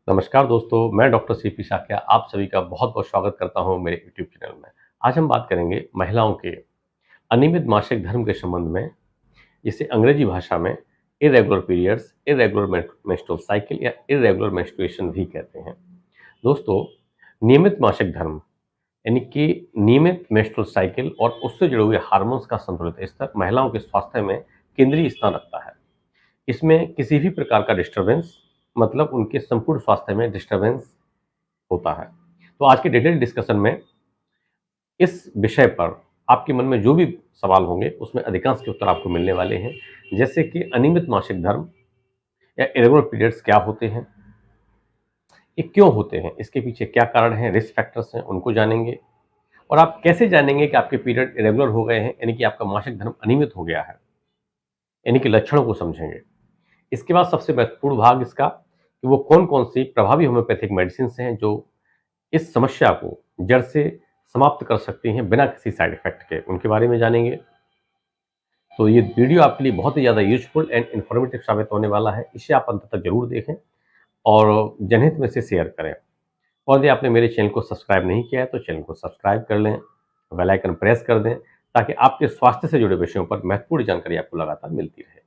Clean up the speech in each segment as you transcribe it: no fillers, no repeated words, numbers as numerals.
नमस्कार दोस्तों, मैं डॉक्टर सीपी साख्या आप सभी का बहुत-बहुत स्वागत करता हूं मेरे यूट्यूब चैनल में। आज हम बात करेंगे महिलाओं के अनियमित मासिक धर्म के संबंध में, जिसे अंग्रेजी भाषा में irregular periods, irregular menstrual cycle या इर्रेगुलर मेंस्ट्रुएशन भी कहते हैं। दोस्तों, नियमित मासिक धर्म यानी कि नियमित मेंस्ट्रुअल साइकिल और उससे जुड़े हुए हार्मोन्स का संतुलित स्तर महिलाओं के स्वास्थ्य में केंद्रीय स्थान रखता है। इसमें किसी भी प्रकार का डिस्टर्बेंस मतलब उनके संपूर्ण स्वास्थ्य में डिस्टर्बेंस होता है। तो आज के डिटेल डिस्कशन में इस विषय पर आपके मन में जो भी सवाल होंगे उसमें अधिकांश के उत्तर आपको मिलने वाले हैं। जैसे कि अनियमित मासिक धर्म या इरेगुलर पीरियड्स क्या होते हैं, ये क्यों होते हैं, इसके पीछे क्या कारण हैं, रिस्क फैक्टर्स हैं, उनको जानेंगे। और आप कैसे जानेंगे कि आपके पीरियड इरेगुलर हो गए हैं, यानी कि आपका मासिक धर्म अनियमित हो गया है, यानी कि लक्षणों को समझेंगे। इसके बाद सबसे महत्वपूर्ण भाग इसका कि वो कौन कौन सी प्रभावी होम्योपैथिक मेडिसिन हैं जो इस समस्या को जड़ से समाप्त कर सकती हैं बिना किसी साइड इफेक्ट के, उनके बारे में जानेंगे। तो ये वीडियो आपके लिए बहुत ही ज़्यादा यूजफुल एंड इन्फॉर्मेटिव साबित होने वाला है। इसे आप अंत तक जरूर देखें और जनहित में से शेयर करें। और यदि आपने मेरे चैनल को सब्सक्राइब नहीं किया है तो चैनल को सब्सक्राइब कर लें, बेल आइकन प्रेस कर दें, ताकि आपके स्वास्थ्य से जुड़े विषयों पर महत्वपूर्ण जानकारी आपको लगातार मिलती रहे।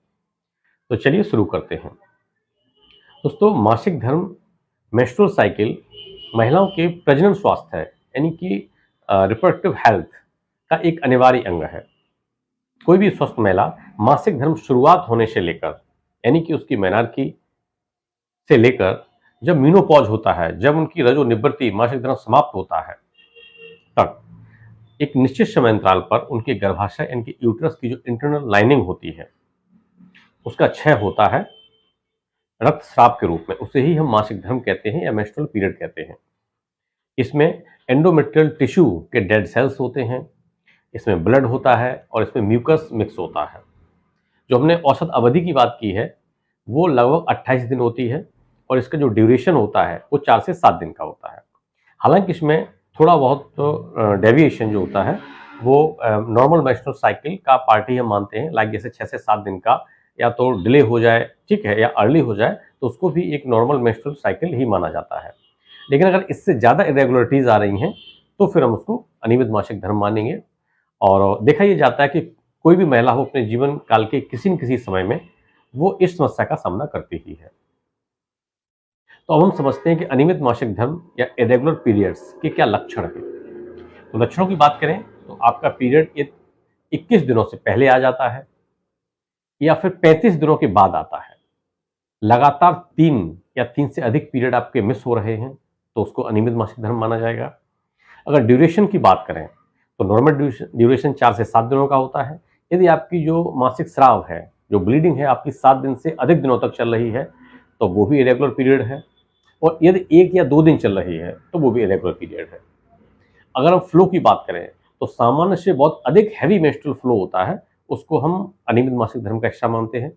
तो चलिए शुरू करते हैं। दोस्तों, मासिक धर्म, मेंस्ट्रुअल साइकिल महिलाओं के प्रजनन स्वास्थ्य है, यानी कि रिप्रोडक्टिव हेल्थ का एक अनिवार्य अंग है। कोई भी स्वस्थ महिला मासिक धर्म शुरुआत होने से लेकर, यानी कि उसकी मेनार्की से लेकर जब मीनोपॉज होता है, जब उनकी रजो निवृत्ति मासिक धर्म समाप्त होता है, तक एक निश्चित समय अंतराल पर उनके गर्भाशय यानी कि यूट्रस की जो इंटरनल लाइनिंग होती है उसका क्षय होता है रक्तस्राव के रूप में। उसे ही हम मासिक धर्म कहते हैं या मेंस्ट्रुअल पीरियड कहते हैं। इसमें एंडोमेट्रियल टिश्यू के डेड सेल्स होते हैं, इसमें ब्लड होता है और इसमें म्यूकस मिक्स होता है। जो हमने औसत अवधि की बात की है वो लगभग 28 दिन होती है और इसका जो ड्यूरेशन होता है वो 4 से 7 दिन का होता है। हालांकि इसमें थोड़ा बहुत डेविएशन जो होता है वो नॉर्मल मेंस्ट्रुअल साइकिल का पार्ट ही हम मानते हैं। लाइक जैसे 6 से 7 दिन का या तो डिले हो जाए, ठीक है, या अर्ली हो जाए तो उसको भी एक नॉर्मल मेंस्ट्रुअल साइकिल ही माना जाता है। लेकिन अगर इससे ज़्यादा इरेगुलरिटीज आ रही हैं तो फिर हम उसको अनियमित मासिक धर्म मानेंगे। और देखा यह जाता है कि कोई भी महिला हो अपने जीवन काल के किसी न किसी समय में वो इस समस्या का सामना करती ही है। तो अब हम समझते हैं कि अनियमित मासिक धर्म या इरेगुलर पीरियड्स के क्या लक्षण हैं। तो लक्षणों की बात करें तो आपका पीरियड 21 दिनों से पहले आ जाता है या फिर 35 दिनों के बाद आता है। लगातार 3 या 3 से अधिक पीरियड आपके मिस हो रहे हैं तो उसको अनियमित मासिक धर्म माना जाएगा। अगर ड्यूरेशन की बात करें तो नॉर्मल ड्यूरेशन 4 से 7 दिनों का होता है। यदि आपकी जो मासिक स्राव है, जो ब्लीडिंग है आपकी 7 दिन से अधिक दिनों तक चल रही है तो वो भी इरेगुलर पीरियड है। और यदि 1 या 2 दिन चल रही है तो वो भी इरेगुलर पीरियड है। अगर हम फ्लो की बात करें तो सामान्य से बहुत अधिक हैवी मेंस्ट्रुअल फ्लो होता है, उसको हम अनियमित मासिक धर्म का हिस्सा मानते हैं।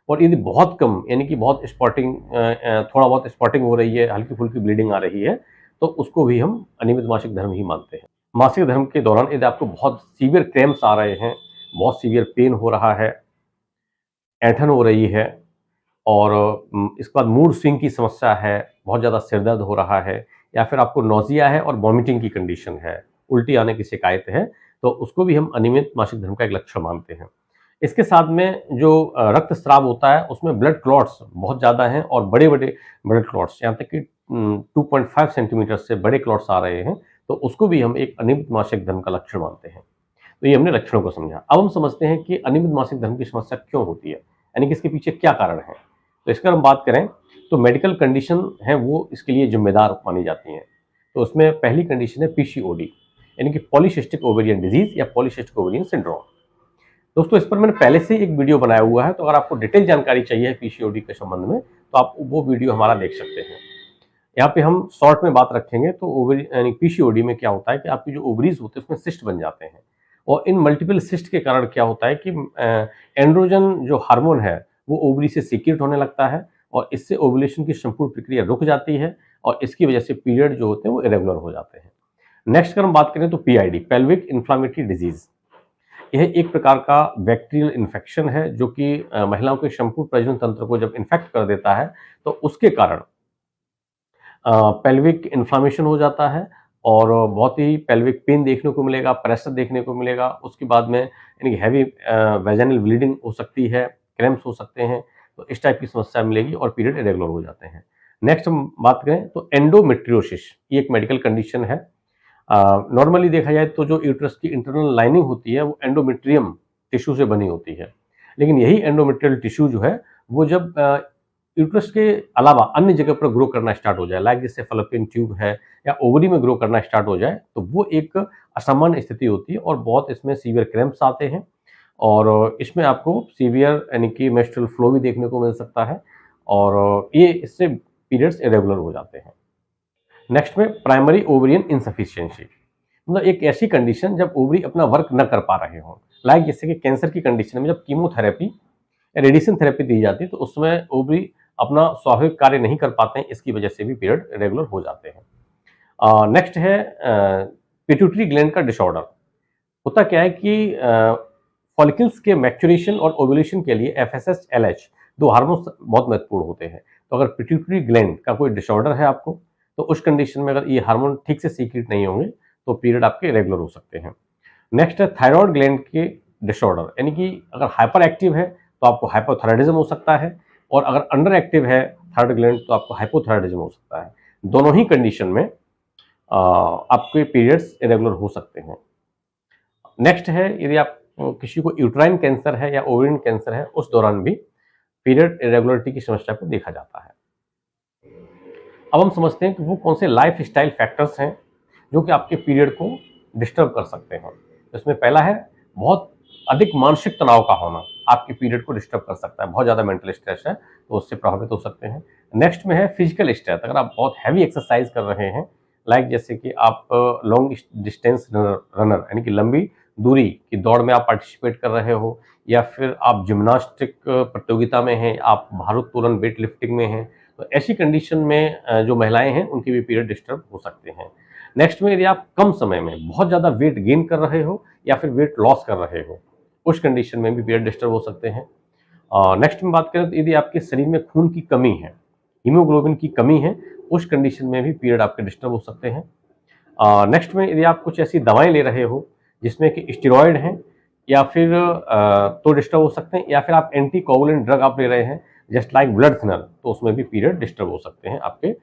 और यदि बहुत कम यानी कि बहुत स्पॉटिंग, थोड़ा बहुत स्पॉटिंग हो रही है, हल्की फुल्की ब्लीडिंग आ रही है तो उसको भी हम अनियमित मासिक धर्म ही मानते हैं। मासिक धर्म के दौरान यदि आपको बहुत सीवियर क्रैम्प्स आ रहे हैं, बहुत सीवियर पेन हो रहा है, ऐंठन हो रही है और इसके बाद मूड स्विंग की समस्या है, बहुत ज़्यादा सिर दर्द हो रहा है या फिर आपको नौजिया है और वॉमिटिंग की कंडीशन है, उल्टी आने की शिकायत है, तो उसको भी हम अनियमित मासिक धर्म का एक लक्षण मानते हैं। इसके साथ में जो रक्तस्राव होता है उसमें ब्लड क्लॉट्स बहुत ज़्यादा हैं और बड़े-बड़े ब्लड क्लॉट्स, यहाँ तक कि 2.5 सेंटीमीटर से बड़े क्लॉट्स आ रहे हैं, तो उसको भी हम एक अनियमित मासिक धर्म का लक्षण मानते हैं। तो ये हमने लक्षणों को समझा। अब हम समझते हैं कि अनियमित मासिक धर्म की समस्या क्यों होती है, यानी कि इसके पीछे क्या कारण है। तो इसका हम बात करें तो मेडिकल कंडीशन है वो इसके लिए जिम्मेदार मानी जाती हैं। तो उसमें पहली कंडीशन है पीसीओडी, यानी कि पॉलीसिस्टिक ओवेरियन डिजीज या पॉलीसिस्टिक ओवेरियन सिंड्रोम। दोस्तों, इस पर मैंने पहले से एक वीडियो बनाया हुआ है, तो अगर आपको डिटेल जानकारी चाहिए पीसीओडी के संबंध में तो आप वो वीडियो हमारा देख सकते हैं। यहाँ पे हम शॉर्ट में बात रखेंगे तो ओवरी यानी पीसीओडी में क्या होता है कि आपकी जो ओवरीज होते हैं उसमें सिस्ट बन जाते हैं और इन मल्टीपल सिस्ट के कारण क्या होता है कि एंड्रोजन जो हार्मोन है वो ओवरी से सीक्रेट होने लगता है और इससे ओवुलेशन की संपूर्ण प्रक्रिया रुक जाती है और इसकी वजह से पीरियड जो होते हैं वो इरेगुलर हो जाते हैं। नेक्स्ट अगर हम बात करें तो पीआईडी, पेल्विक इन्फ्लामेटरी डिजीज, यह एक प्रकार का बैक्टीरियल इन्फेक्शन है जो कि महिलाओं के संपूर्ण प्रजनन तंत्र को जब इन्फेक्ट कर देता है तो उसके कारण पेल्विक इन्फ्लामेशन हो जाता है और बहुत ही पेल्विक पेन देखने को मिलेगा, प्रेशर देखने को मिलेगा। उसके बाद में यानी कि हैवी वैजाइनल ब्लीडिंग हो सकती है, क्रैम्प्स हो सकते हैं, तो इस टाइप की समस्या मिलेगी और पीरियड इरेगुलर हो जाते हैं। नेक्स्ट हम बात करें तो एंडोमेट्रियोसिस, ये एक मेडिकल कंडीशन है। नॉर्मली देखा जाए तो जो यूट्रस की इंटरनल लाइनिंग होती है वो एंडोमेट्रियम टिश्यू से बनी होती है, लेकिन यही एंडोमेट्रियल टिश्यू जो है वो जब यूट्रस के अलावा अन्य जगह पर ग्रो करना स्टार्ट हो जाए, लाइक जैसे फलोपियन ट्यूब है या ओवरी में ग्रो करना स्टार्ट हो जाए, तो वो एक असामान्य स्थिति होती है और बहुत इसमें सीवियर क्रैम्प्स आते हैं और इसमें आपको सीवियर यानी कि मेंस्ट्रुअल फ्लो भी देखने को मिल सकता है और ये इससे पीरियड्स इरेगुलर हो जाते हैं। नेक्स्ट में प्राइमरी ओवेरियन इनसफिशिएंसी, मतलब एक ऐसी कंडीशन जब ओवरी अपना वर्क न कर पा रहे हों, लाइक जैसे कि कैंसर की कंडीशन में जब कीमोथेरेपी या रेडिएशन थेरेपी दी जाती है तो उसमें ओवरी अपना स्वाभाविक कार्य नहीं कर पाते हैं, इसकी वजह से भी पीरियड रेगुलर हो जाते हैं। नेक्स्ट है पिट्यूटरी ग्लैंड का डिसऑर्डर। होता क्या है कि फॉलिकल्स के मैच्योरेशन और ओव्यूलेशन के लिए एफएसएच एलएच दो हार्मोन्स बहुत महत्वपूर्ण होते हैं। तो अगर पिट्यूटरी ग्लैंड का कोई डिसऑर्डर है आपको, तो उस कंडीशन में अगर ये हार्मोन ठीक से सीक्रेट नहीं होंगे तो पीरियड आपके रेगुलर हो सकते हैं। नेक्स्ट है थायराइड ग्लैंड के डिसऑर्डर, यानी कि अगर हाइपर एक्टिव है तो आपको हाइपोथायराइडिज्म हो सकता है और अगर अंडर एक्टिव है थायराइड ग्लैंड तो आपको हाइपोथायराइडिज्म हो सकता है। दोनों ही कंडीशन में आपके पीरियड्स इरेगुलर हो सकते हैं। नेक्स्ट है यदि आप किसी को यूट्राइन कैंसर है या ओवेरियन कैंसर है, उस दौरान भी पीरियड इरेगुलरिटी की समस्या को देखा जाता है। अब हम समझते हैं कि वो कौन से लाइफ स्टाइल फैक्टर्स हैं जो कि आपके पीरियड को डिस्टर्ब कर सकते हैं। इसमें पहला है बहुत अधिक मानसिक तनाव का होना, आपके पीरियड को डिस्टर्ब कर सकता है। बहुत ज़्यादा मेंटल स्ट्रेस है तो उससे प्रभावित हो सकते हैं। नेक्स्ट में है फिजिकल स्ट्रेस, अगर आप बहुत हैवी एक्सरसाइज कर रहे हैं, लाइक जैसे कि आप लॉन्ग डिस्टेंस रनर यानी कि लंबी दूरी की दौड़ में आप पार्टिसिपेट कर रहे हो, या फिर आप जिम्नास्टिक प्रतियोगिता में हैं, आप भारोत्तोलन वेट लिफ्टिंग में हैं, तो ऐसी कंडीशन में जो महिलाएं हैं उनकी भी पीरियड डिस्टर्ब हो सकते हैं। नेक्स्ट में यदि आप कम समय में बहुत ज़्यादा वेट गेन कर रहे हो या फिर वेट लॉस कर रहे हो, उस कंडीशन में भी पीरियड डिस्टर्ब हो सकते हैं। नेक्स्ट में बात करें तो यदि आपके शरीर में खून की कमी है, हीमोग्लोबिन की कमी है, उस कंडीशन में भी पीरियड आपके डिस्टर्ब हो सकते हैं। नेक्स्ट में यदि आप कुछ ऐसी दवाएं ले रहे हो जिसमें कि स्टेरॉयड हैं या फिर तो डिस्टर्ब हो सकते हैं, या फिर आप एंटी कोगुलेंट ड्रग आप ले रहे हैं जस्ट लाइक ब्लड थिनर, तो उसमें भी पीरियड डिस्टर्ब हो सकते हैं आपके।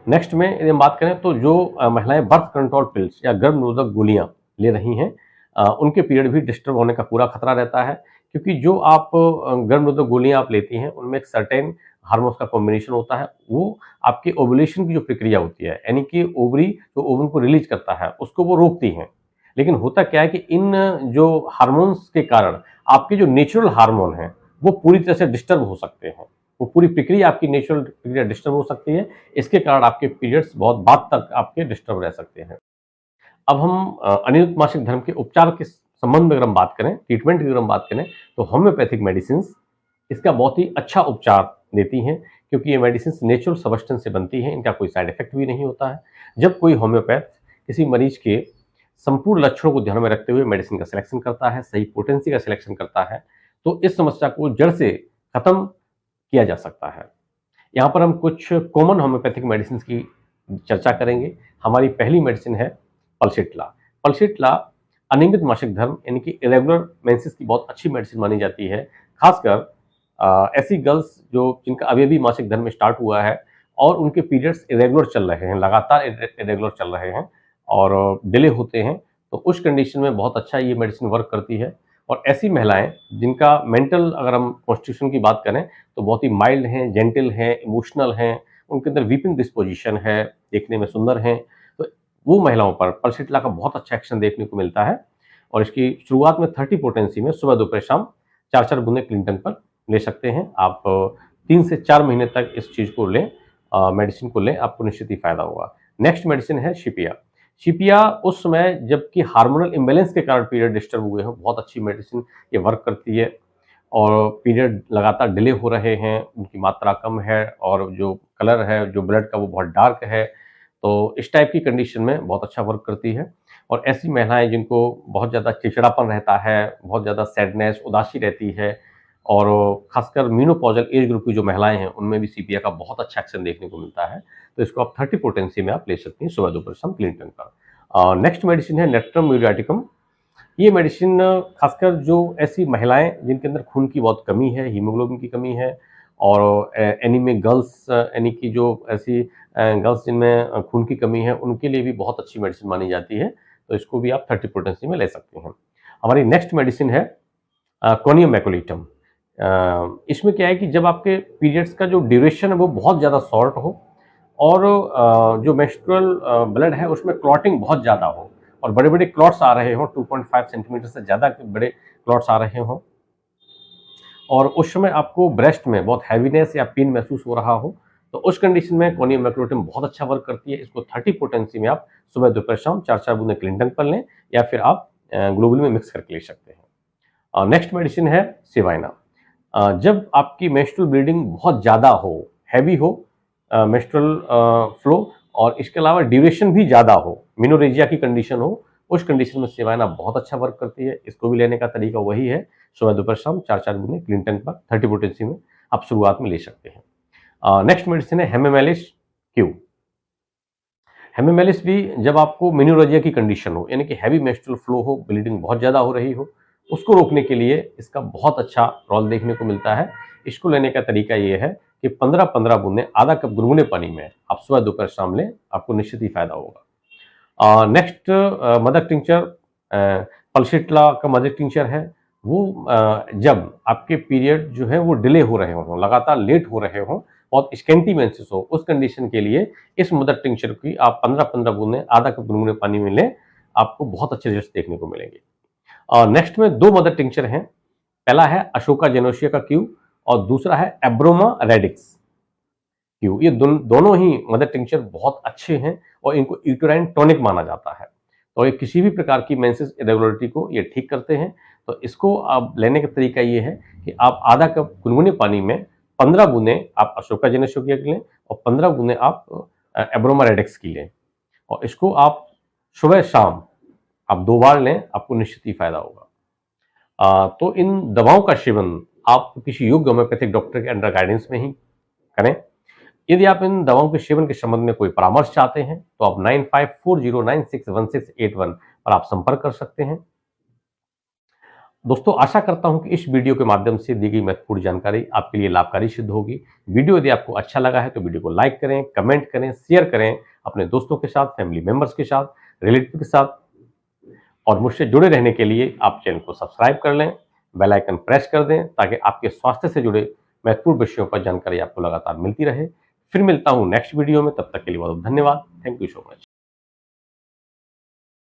नेक्स्ट में यदि हम बात करें तो जो महिलाएं बर्थ कंट्रोल पिल्स या गर्भ निरोधक गोलियां ले रही हैं, उनके पीरियड भी डिस्टर्ब होने का पूरा खतरा रहता है, क्योंकि जो आप गर्भ निरोधक गोलियां आप लेती हैं उनमें एक सर्टेन हार्मोन्स का कॉम्बिनेशन होता है, वो आपके ओवुलेशन की जो प्रक्रिया होती है, यानी कि ओवरी जो ओवम को रिलीज करता है उसको वो रोकती हैं। लेकिन होता क्या है कि इन जो हार्मोन्स के कारण आपके जो नेचुरल हार्मोन हैं वो पूरी तरह से डिस्टर्ब हो सकते हैं, वो पूरी प्रक्रिया आपकी नेचुरल प्रक्रिया डिस्टर्ब हो सकती है। इसके कारण आपके पीरियड्स बहुत बाद तक आपके डिस्टर्ब रह सकते हैं। अब हम अनियमित मासिक धर्म के उपचार के संबंध में अगर हम बात करें, ट्रीटमेंट की अगर हम बात करें, तो होम्योपैथिक मेडिसिन इसका बहुत ही अच्छा उपचार देती हैं, क्योंकि ये मेडिसिन नेचुरल सब्सटेंस से बनती हैं, इनका कोई साइड इफेक्ट भी नहीं होता है। जब कोई होम्योपैथ किसी मरीज के संपूर्ण लक्षणों को ध्यान में रखते हुए मेडिसिन का सिलेक्शन करता है, सही पोटेंसी का सिलेक्शन करता है, तो इस समस्या को जड़ से खत्म किया जा सकता है। यहाँ पर हम कुछ कॉमन होम्योपैथिक मेडिसिन की चर्चा करेंगे। हमारी पहली मेडिसिन है पल्सिट्ला। पल्सिट्ला अनियमित मासिक धर्म यानी कि इरेगुलर मेंसेस की बहुत अच्छी मेडिसिन मानी जाती है, खासकर ऐसी गर्ल्स जो जिनका अभी अभी मासिक धर्म स्टार्ट हुआ है और उनके पीरियड्स इरेगुलर चल रहे हैं, लगातार इरेगुलर चल रहे हैं और डिले होते हैं, तो उस कंडीशन में बहुत अच्छा ये मेडिसिन वर्क करती है। और ऐसी महिलाएं जिनका मेंटल अगर हम कॉन्स्टिट्यूशन की बात करें तो बहुत ही माइल्ड हैं, जेंटल हैं, इमोशनल हैं, उनके अंदर वीपिंग डिस्पोजिशन है, देखने में सुंदर हैं, तो वो महिलाओं पर पल्सिट्ला का बहुत अच्छा एक्शन देखने को मिलता है। और इसकी शुरुआत में 30 पोटेंसी में सुबह दोपहर शाम 4-4 बूंदें क्लिंटन पर ले सकते हैं आप। 3 से 4 महीने तक इस चीज़ को लें, मेडिसिन को लें, आपको निश्चित ही फायदा होगा। नेक्स्ट मेडिसिन है शिपिया। शिपिया उस समय जबकि हार्मोनल इम्बैलेंस के कारण पीरियड डिस्टर्ब हुए हैं, बहुत अच्छी मेडिसिन ये वर्क करती है और पीरियड लगातार डिले हो रहे हैं, उनकी मात्रा कम है और जो कलर है जो ब्लड का वो बहुत डार्क है, तो इस टाइप की कंडीशन में बहुत अच्छा वर्क करती है। और ऐसी महिलाएं जिनको बहुत ज़्यादा चिड़चिड़ापन रहता है, बहुत ज़्यादा सैडनेस, उदासी रहती है और खासकर मेनोपॉजल एज ग्रुप की जो महिलाएं हैं उनमें भी सीपिया का बहुत अच्छा एक्शन देखने को मिलता है। तो इसको आप 30 पोटेंसी में आप ले सकती हैं सुबह दोपहर शाम क्लीन टंग पर। नेक्स्ट मेडिसिन है नेक्ट्रम म्यूरियाटिकम। ये मेडिसिन खासकर जो ऐसी महिलाएं जिनके अंदर खून की बहुत कमी है, हीमोग्लोबिन की कमी है, और एनीमिक गर्ल्स यानी कि जो ऐसी गर्ल्स जिनमें खून की कमी है, उनके लिए भी बहुत अच्छी मेडिसिन मानी जाती है। तो इसको भी आप 30 पोटेंसी में ले सकते हैं। हमारी नेक्स्ट मेडिसिन है कोनियम मैकुलेटम। इसमें क्या है कि जब आपके पीरियड्स का जो ड्यूरेशन है वो बहुत ज़्यादा शॉर्ट हो, और जो मेंस्ट्रुअल ब्लड है उसमें क्लॉटिंग बहुत ज़्यादा हो, और बड़े बड़े क्लॉट्स आ रहे हों, 2.5 सेंटीमीटर से ज़्यादा के बड़े क्लॉट्स आ रहे हों, और उस समय आपको ब्रेस्ट में बहुत हैवीनेस या पेन महसूस हो रहा हो, तो उस कंडीशन में कोनियम मैकुलेटम बहुत अच्छा वर्क करती है। इसको 30 पोटेंसी में आप सुबह दोपहर शाम 4-4 बूंदें क्लिंटन पर लें, या फिर आप ग्लोबुल में मिक्स करके ले सकते हैं। नेक्स्ट मेडिसिन है सिवाइना। जब आपकी मेंस्ट्रुअल ब्लीडिंग बहुत ज़्यादा हो, हैवी हो मेंस्ट्रुअल फ्लो, और इसके अलावा ड्यूरेशन भी ज़्यादा हो, मेनोरेजिया की कंडीशन हो, उस कंडीशन में सिवाइना बहुत अच्छा वर्क करती है। इसको भी लेने का तरीका वही है, सुबह दोपहर शाम 4-4 बूंदें क्लिंटन पर 30 पोटेंसी में आप शुरुआत में ले सकते हैं। नेक्स्ट मेडिसिन है हेमेमेलिस क्यू। हेमेमेलिस भी जब आपको मेनोरेजिया की कंडीशन हो, यानी कि हैवी मेंस्ट्रुअल फ्लो हो, ब्लीडिंग बहुत ज़्यादा हो रही हो, उसको रोकने के लिए इसका बहुत अच्छा रोल देखने को मिलता है। इसको लेने का तरीका ये है कि 15-15 बूंदें आधा कप गुनगुने पानी में आप सुबह दोपहर शाम लें, आपको निश्चित ही फायदा होगा। नेक्स्ट मदर टिंचर, पल्सिट्ला का मदर टिंचर है। वो जब आपके पीरियड जो है वो डिले हो रहे हों, लगातार लेट हो रहे हों, और स्कैंटी मेंसेस हो, उस कंडीशन के लिए इस मदर टिंचर की आप 15-15 बूंदें आधा कप गुनगुने पानी में लें, आपको बहुत अच्छे रिजल्ट देखने को मिलेंगे। नेक्स्ट में 2 मदर टिंचर हैं। पहला है अशोका जेनोसिया का क्यू, और दूसरा है एब्रोमा रेडिक्स क्यू। ये दोनों ही मदर टिंचर बहुत अच्छे हैं, और इनको यूटेराइन टॉनिक माना जाता है। तो ये किसी भी प्रकार की मेंसेस इरेगुलरिटी को ये ठीक करते हैं। तो इसको आप लेने का तरीका ये है कि आप आधा कप गुनगुने पानी में 15 बूंदें आप अशोका जेनेसिया की लें, और 15 बूंदें आप एब्रोमा रेडिक्स की लें, और इसको आप सुबह शाम आप 2 बार लें, आपको निश्चित ही फायदा होगा। तो इन दवाओं का सेवन आप किसी योग्य होम्योपैथिक डॉक्टर के अंडर गाइडेंस में ही करें। यदि आप इन दवाओं के सेवन के संबंध में कोई परामर्श चाहते हैं, तो आप 9540961681 पर आप संपर्क कर सकते हैं। दोस्तों, आशा करता हूं कि इस वीडियो के माध्यम से दी गई महत्वपूर्ण जानकारी आपके लिए लाभकारी सिद्ध होगी। वीडियो यदि आपको अच्छा लगा है तो वीडियो को लाइक करें, कमेंट करें, शेयर करें अपने दोस्तों के साथ, फैमिली मेंबर्स के साथ, रिलेटिव के साथ, और मुझसे जुड़े रहने के लिए आप चैनल को सब्सक्राइब कर लें, बेल आइकन प्रेस कर दें, ताकि आपके स्वास्थ्य से जुड़े महत्वपूर्ण विषयों पर जानकारी आपको लगातार मिलती रहे। फिर मिलता हूं नेक्स्ट वीडियो में, तब तक के लिए बहुत धन्यवाद। Thank you so much.